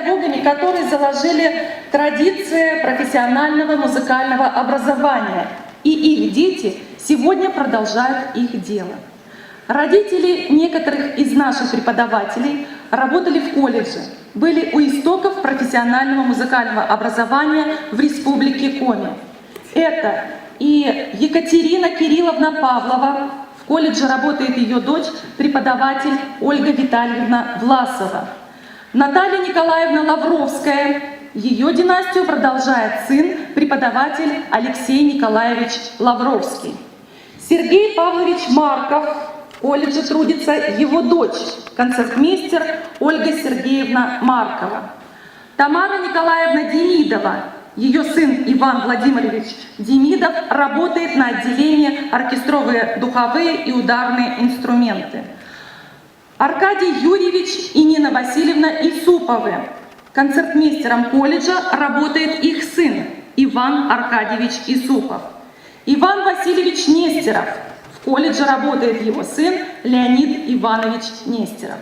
педагогами, которые заложили традиции профессионального музыкального образования, и их дети сегодня продолжают их дело. Родители некоторых из наших преподавателей работали в колледже, были у истоков профессионального музыкального образования в Республике Коми. Это и Екатерина Кирилловна Павлова, в колледже работает ее дочь, преподаватель Ольга Витальевна Власова. Наталья Николаевна Лавровская, ее династию продолжает сын, преподаватель Алексей Николаевич Лавровский. Сергей Павлович Марков, в колледже трудится его дочь, концертмейстер Ольга Сергеевна Маркова. Тамара Николаевна Демидова, ее сын Иван Владимирович Демидов работает на отделении оркестровые, духовые и ударные инструменты. Аркадий Юрьевич и Нина Васильевна Исуповы. Концертмейстером колледжа работает их сын Иван Аркадьевич Исупов. Иван Васильевич Нестеров. В колледже работает его сын Леонид Иванович Нестеров.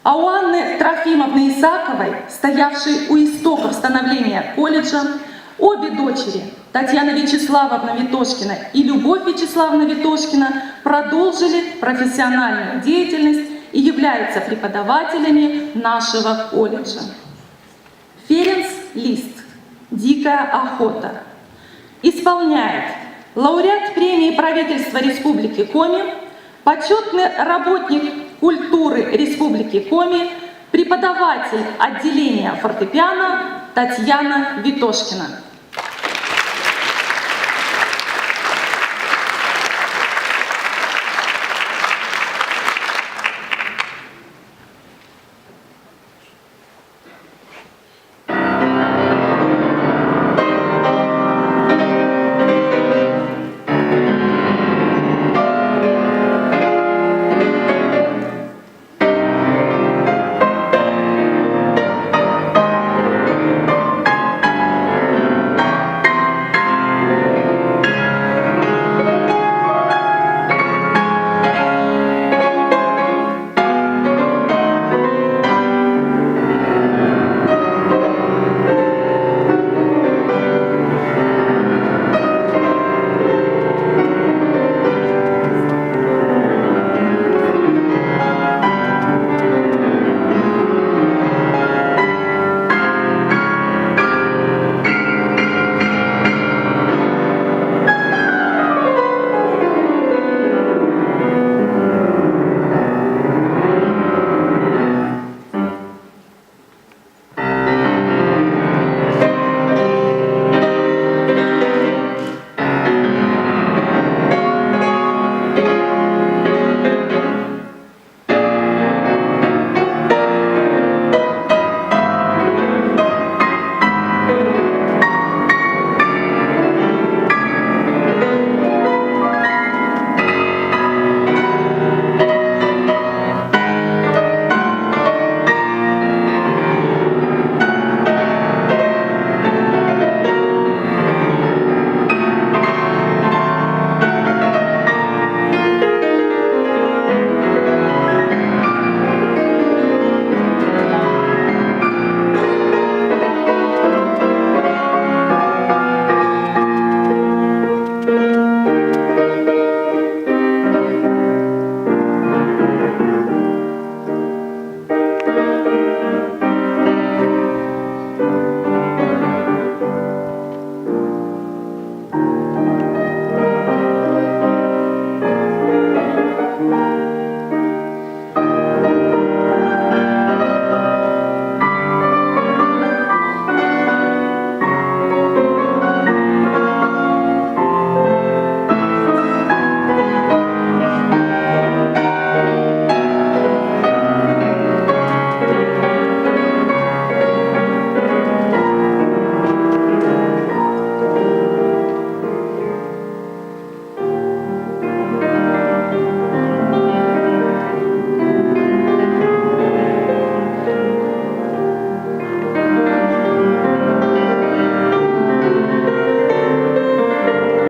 А у Анны Трофимовны Исаковой, стоявшей у истоков становления колледжа, обе дочери, Татьяна Вячеславовна Витошкина и Любовь Вячеславовна Витошкина, продолжили профессиональную деятельность и являются преподавателями нашего колледжа. Ференц Лист «Дикая охота» исполняет лауреат премии правительства Республики Коми, почетный работник культуры Республики Коми, преподаватель отделения фортепиано Татьяна Витошкина.